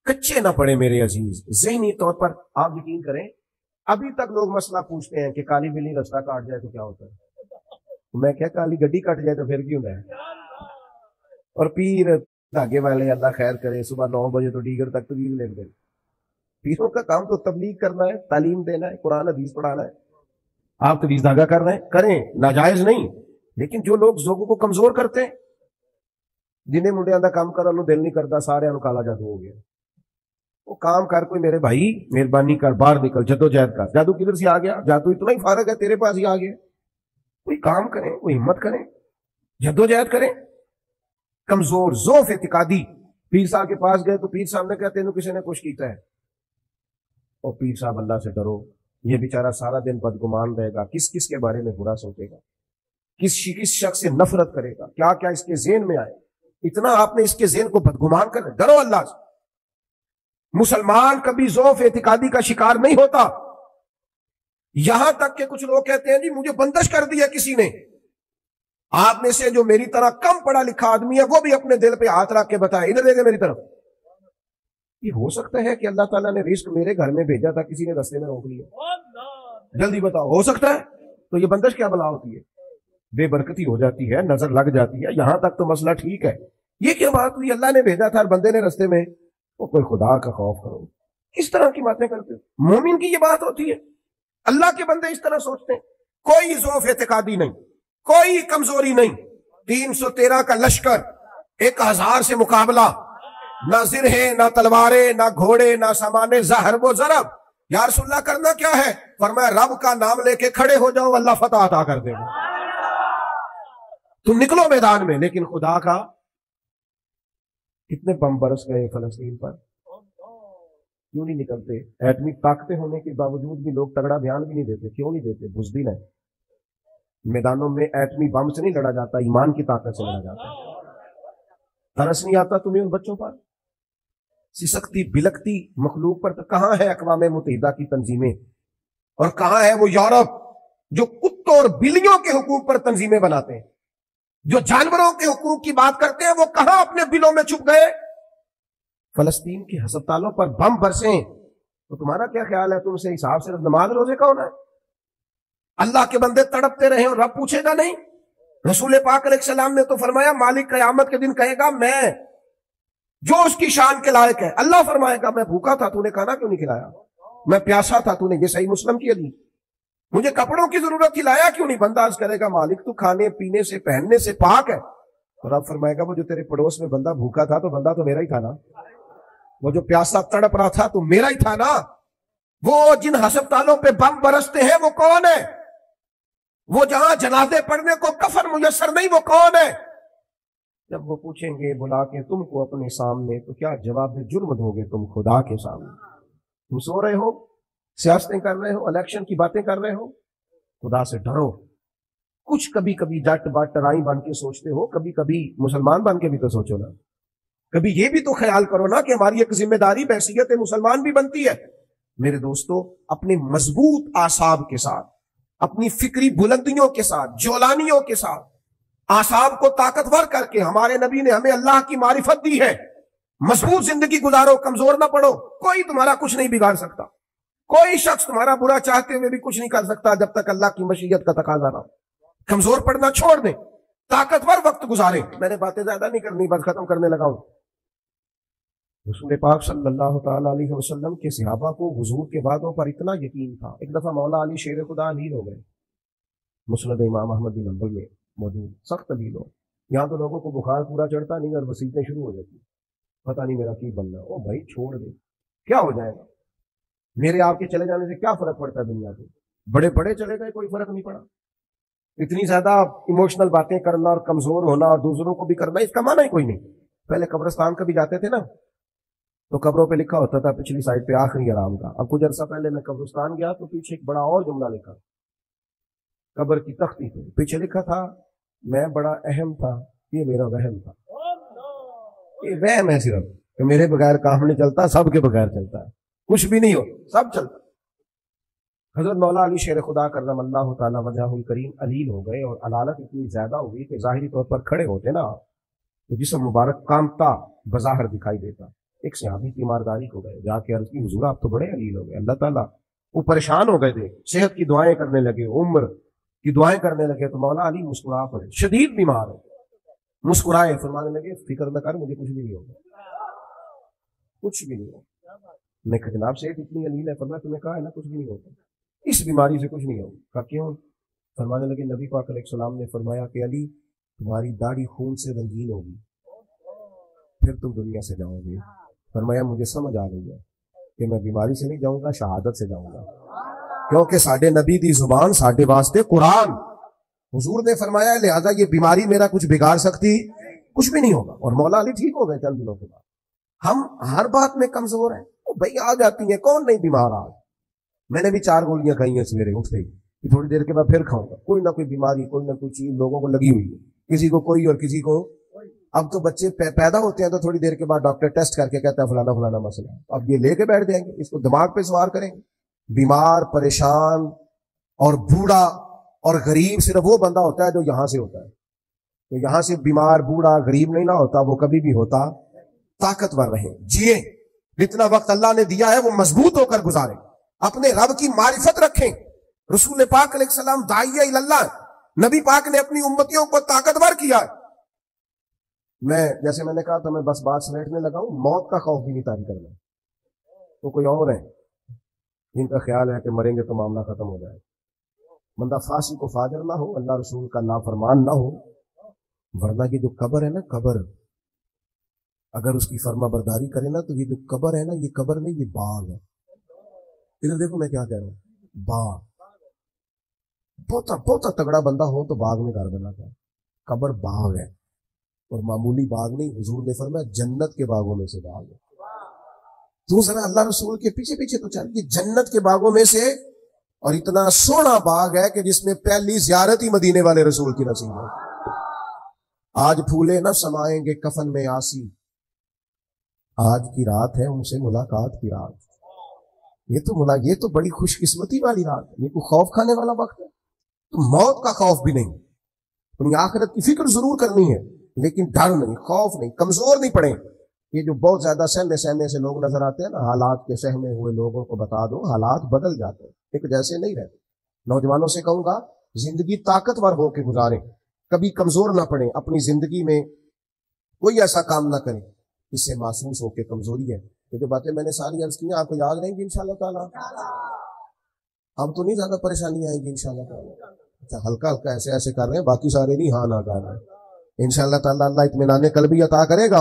کچے نہ پڑے میرے عزیز. ذہنی طور پر آپ یقین کریں ابھی تک لوگ مسئلہ پوچھتے ہیں کہ کالی بلی رستہ کاٹ جائے تو کیا ہوتا ہے. میں کیا کالی گڈی کٹ جائے تو پھر کیوں ہے. اور پیر دھاگے والے اللہ خیر کرے صبح 9 بجے تو ڈیگر تک تبلیغ لے دیں. پیروں کا کام تو تبلیغ کرنا ہے, تعلیم دینا ہے, قرآن حدیث پڑھانا ہے. آپ تویز دھاگا کر رہے ہیں کریں, ناجائز نہیں. لیکن جو لوگ لوگوں کو کمزور کرتے ہیں, جنہیں منڈیاں دا کام کرنے نو دل نہیں کرتا, سارے انو کالا جادو ہو گیا. وہ کام کر کوئی میرے بھائی, مہربانی کر باہر نکل, جدوجہد کر. جادو کدھر سے آ گیا؟ جادو اتنا ہی فارغ ہے تیرے پاس ہی آ گیا. کوئی کام کریں, کوئی ہمت کریں, جدوجہد کریں. کمزور ضعف اعتقادی. پیر صاحب کے پاس گئے تو پیر صاحب نے کہا تینوں کسی نے کچھ کیتا ہے. اور پیر صاحب اللہ سے ڈرو, یہ بیچارہ سارا دن بدگمان رہے گا, کس کس کے بارے میں برا سوچے گا, کس شخص سے نفرت کرے گا, کیا کیا اس کے ذہن میں آئے. اتنا آپ نے اس کے ذہن کو بدگمان کر. ڈرو اللہ سے. مسلمان کبھی ضعف اعتقادی کا شکار نہیں ہوتا. یہاں تک کہ کچھ لوگ کہتے ہیں جی مجھے بندش کر دیا کسی نے. آپ میں سے جو میری طرح کم پڑھا لکھا آدمی ہے وہ بھی اپنے دل پہ ہاتھ رکھ کے بتائے, ادھر دیکھے میری طرف. یہ ہو سکتا ہے کہ اللہ تعالیٰ نے رزق میرے گھر میں بھیجا تھا, کسی نے رستے میں روک لیا. جلدی بتاؤ, ہو سکتا ہے؟ تو یہ بندش کیا بلا ہوتی ہے؟ بے برکتی ہو جاتی ہے, نظر لگ جاتی ہے. یہاں تک تو مسئلہ ٹھیک ہے. یہ کیا بات ہوئی, اللہ نے بھیجا تھا اور بندے نے رستے میں. وہ کوئی خدا کا خوف کرو, کس طرح کی باتیں کرتے ہو؟ مومن کی یہ بات ہوتی ہے. اللہ کے بندے اس طرح سوچتے ہیں. کوئی ضعف اعتقادی نہیں, کوئی کمزوری نہیں. 313 کا لشکر, 1000 سے مقابلہ, نہ زرہیں نہ تلواریں نہ گھوڑے نہ سامان زہر و ضرب. یا رسول اللہ کرنا کیا ہے؟ فرمایا رب کا نام لے کے کھڑے ہو جاؤ, اللہ فتح عطا کر دے گا. تم نکلو میدان میں. لیکن خدا کا کتنے بم برس گئے فلسطین پر, کیوں نہیں نکلتے؟ ایٹمی طاقتیں ہونے کے باوجود بھی لوگ تگڑا دھیان بھی نہیں دیتے. کیوں نہیں دیتے؟ بزدل ہے. میدانوں میں ایٹمی بم سے نہیں لڑا جاتا, ایمان کی طاقت سے لڑا جاتا ہے. ترس نہیں آتا تمہیں ان بچوں پر؟ سسکتی بلکتی مخلوق پر. تو کہاں ہے اقوام متحدہ کی تنظیمیں, اور کہاں ہے وہ یورپ جو کتوں اور بلیوں کے حقوق پر تنظیمیں بناتے ہیں, جو جانوروں کے حقوق کی بات کرتے ہیں؟ وہ کہاں اپنے بلوں میں چھپ گئے؟ فلسطین کے ہسپتالوں پر بم برسیں تو تمہارا کیا خیال ہے؟ تم سے حساب صرف نماز روزے کا ہونا ہے؟ اللہ کے بندے تڑپتے رہے اور رب پوچھے گا نہیں؟ رسول پاک علیہ السلام نے تو فرمایا مالک قیامت کے دن کہے گا میں جو اس کی شان کے لائق ہے. اللہ فرمائے گا میں بھوکا تھا, تو نے کھانا کیوں نہیں کھلایا؟ میں پیاسا تھا, تو نے, یہ صحیح مسلم کی حدیث, مجھے کپڑوں کی ضرورت تھی, لایا کیوں نہیں؟ بندہ عرض کرے گا مالک تو کھانے پینے سے پہننے سے پاک ہے. اور اب فرمائے گا وہ جو تیرے پڑوس میں بندہ بھوکا تھا تو بندہ تو میرا ہی تھا نا, وہ جو پیاسا تڑپ رہا تھا تو میرا ہی تھا نا. وہ جن ہسپتالوں پہ بم برستے ہیں وہ کون ہے؟ وہ جہاں جنازے پڑھنے کو کفن میسر نہیں وہ کون ہے؟ جب وہ پوچھیں گے بلا کے تم کو اپنے سامنے تو کیا جواب جرم دو گے تم خدا کے سامنے؟ تم سو رہے ہو, سیاستیں کر رہے ہو, الیکشن کی باتیں کر رہے ہو. خدا سے ڈرو. کچھ کبھی کبھی جٹ بٹ ٹرائی بن کے سوچتے ہو, کبھی کبھی مسلمان بن کے بھی تو سوچو نا. کبھی یہ بھی تو خیال کرو نا کہ ہماری ایک ذمہ داری بحیثیت مسلمان بھی بنتی ہے. میرے دوستو, اپنے مضبوط اعصاب کے ساتھ, اپنی فکری بلندیوں کے ساتھ, جولانیوں کے ساتھ, اعصاب کو طاقتور کر کے ہمارے نبی نے ہمیں اللہ کی معرفت دی ہے. مضبوط زندگی گزارو, کمزور نہ پڑو. کوئی تمہارا کچھ نہیں بگاڑ سکتا, کوئی شخص تمہارا برا چاہتے ہوئے بھی کچھ نہیں کر سکتا جب تک اللہ کی مشیت کا تقاضا نہ. کمزور پڑنا چھوڑ دیں, طاقتور وقت گزاریں. میں نے باتیں زیادہ نہیں کرنی, بس ختم کرنے لگا ہوں. رسول پاک صلی اللہ تعالی علیہ وسلم کے صحابہ کو حضور کے وعدوں پر اتنا یقین تھا. ایک دفعہ مولا علی شیر خدا علیل ہو گئے, مسند امام احمد بن حنبل میں موجود, سخت علیل ہو. یہاں تو لوگوں کو بخار پورا چڑھتا نہیں اور وسیلتیں شروع ہو جاتی, پتہ نہیں میرا کی بننا. او بھائی چھوڑ دے, کیا ہو جائے گا؟ میرے آپ کے چلے جانے سے کیا فرق پڑتا ہے دنیا کو؟ بڑے بڑے چلے گئے, کوئی فرق نہیں پڑا. اتنی زیادہ ایموشنل باتیں کرنا اور کمزور ہونا اور دوسروں کو بھی کرنا, اس کا معنی ہی کوئی نہیں. پہلے قبرستان کبھی جاتے تھے نا تو قبروں پہ لکھا ہوتا تھا پچھلی سائڈ پہ آخری آرام کا. اب کچھ عرصہ پہلے میں قبرستان گیا تو پیچھے ایک بڑا اور جملہ لکھا, قبر کی تختی پہ پیچھے لکھا تھا میں بڑا اہم تھا, یہ میرا وہم تھا. یہ وہم ہے صرف کہ میرے بغیر کام نہیں چلتا, سب کے بغیر چلتا ہے. کچھ بھی نہیں ہو, سب چلتا. حضرت مولا علی شیر خدا کرم اللہ تعالی وجہ الکریم علیل ہو گئے اور علالت اتنی زیادہ ہو گئی کہ ظاہری طور پر کھڑے ہوتے نا تو جسم مبارک کامتا بظاہر دکھائی دیتا. ایک صحابی تیمارداری کو گئے، جا کے عرض کی حضور آپ تو بڑے علیل ہو گئے اللہ تعالیٰ، وہ پریشان ہو گئے تھے، صحت کی دعائیں کرنے لگے، عمر کی دعائیں کرنے لگے، تو مولا علی مسکرا پڑے، شدید بیمار ہے، مسکرائے، فرمانے لگے فکر نہ کر مجھے کچھ بھی نہیں ہوگا، کچھ بھی نہیں ہوگا۔ میں کہا جناب صحت اتنی علیل ہے، فرمایا تمہیں کہا ہے نا کچھ بھی نہیں ہوگا، اس بیماری سے کچھ نہیں ہوگا۔ کہا کیوں؟ فرمانے لگے نبی پاک علیہ السلام نے فرمایا کہ علی تمہاری داڑھی خون سے رنگین ہوگی، پھر تم دنیا سے جاؤ گے۔ فرمایا مجھے سمجھ آ گئی ہے کہ میں بیماری سے نہیں جاؤں گا، شہادت سے جاؤں گا، کیونکہ ساڈے نبی دی زبان ساڈے واسطے قرآن، حضور نے فرمایا لہذا یہ بیماری میرا کچھ بگاڑ سکتی کچھ بھی نہیں ہوگا۔ اور مولا علی ٹھیک ہو گئے چند دنوں کے بعد۔ ہم ہر بات میں کمزور ہیں، بھائی آ جاتی ہیں، کون نہیں بیمار آج؟ میں نے بھی 4 گولیاں کھائی ہیں سویرے اٹھتے ہی، تھوڑی دیر کے بعد پھر کھاؤں گا، کوئی نہ کوئی بیماری کوئی نہ کوئی چیز لوگوں کو لگی ہوئی ہے، کسی کو کوئی اور کسی کو۔ اب تو بچے پیدا ہوتے ہیں تو تھوڑی دیر کے بعد ڈاکٹر ٹیسٹ کر کے کہتا ہے فلانا فلانا مسئلہ ہے، اب یہ لے کے بیٹھ جائیں گے، اس کو دماغ پہ سوار کریں گے۔ بیمار، پریشان اور بوڑھا اور غریب صرف وہ بندہ ہوتا ہے جو یہاں سے ہوتا ہے، تو یہاں سے بیمار بوڑھا غریب نہیں نہ ہوتا، وہ کبھی بھی ہوتا طاقتور رہے، جیے، جتنا وقت اللہ نے دیا ہے وہ مضبوط ہو کر گزارے، اپنے رب کی معرفت رکھیں۔ رسول پاک علیہ السلام داعیہ اللہ، نبی پاک نے اپنی امتیوں کو طاقتور کیا ہے۔ میں جیسے میں نے کہا تو میں بس بات سمیٹنے لگا ہوں، موت کا خوف بھی نہیں طاری کرنا، تو کوئی اور ہے جن کا خیال ہے کہ مریں گے تو معاملہ ختم ہو جائے۔ بندہ فاسق کو فاجر نہ ہو، اللہ رسول کا نافرمان نہ ہو، ورنہ یہ جو قبر ہے نا، قبر اگر اس کی فرما برداری کرے نا تو یہ جو قبر ہے نا، یہ قبر نہیں یہ باغ ہے۔ ادھر دیکھو میں کیا کہہ رہا ہوں، باغ، بہت تگڑا بندہ ہو تو باغ میں گھر بناتا ہے، قبر باغ ہے، اور معمولی باغ نہیں، حضور نے فرمایا جنت کے باغوں میں سے باغ ہے۔ تو ذرا اللہ رسول کے پیچھے پیچھے تو چل، یہ جنت کے باغوں میں سے، اور اتنا سونا باغ ہے کہ جس میں پہلی زیارت ہی مدینے والے رسول کی نصیب ہے۔ آج پھولے نہ سمائیں گے کفن میں آسی، آج کی رات ہے ان سے ملاقات کی رات۔ یہ تو بڑی خوش قسمتی والی رات ہے، یہ کوئی خوف کھانے والا وقت ہے، تو موت کا خوف بھی نہیں، اپنی آخرت کی فکر ضرور کرنی ہے، لیکن ڈر نہیں، خوف نہیں، کمزور نہیں پڑے۔ یہ جو بہت زیادہ سہمے سے لوگ نظر آتے ہیں نا، حالات کے سہمے ہوئے لوگوں کو بتا دو حالات بدل جاتے ہیں، ایک جیسے نہیں رہتے۔ نوجوانوں سے کہوں گا زندگی طاقتور ہو کے گزاریں، کبھی کمزور نہ پڑیں، اپنی زندگی میں کوئی ایسا کام نہ کریں اس سے محسوس ہو کے کمزوری ہے۔ یہ جو باتیں میں نے ساری عرض کی ہیں آپ کو یاد رہیں گی انشاءاللہ تعالیٰ؟ اب تو نہیں زیادہ پریشانی آئیں گی انشاءاللہ تعالیٰ؟ اچھا ہلکا ہلکا ایسے ایسے کر رہے ہیں، باقی سارے نہیں ہاں نہ کر رہے ہیں انشاءاللہ تعالیٰ۔ اللہ اطمینان قلبی عطا کرے گا۔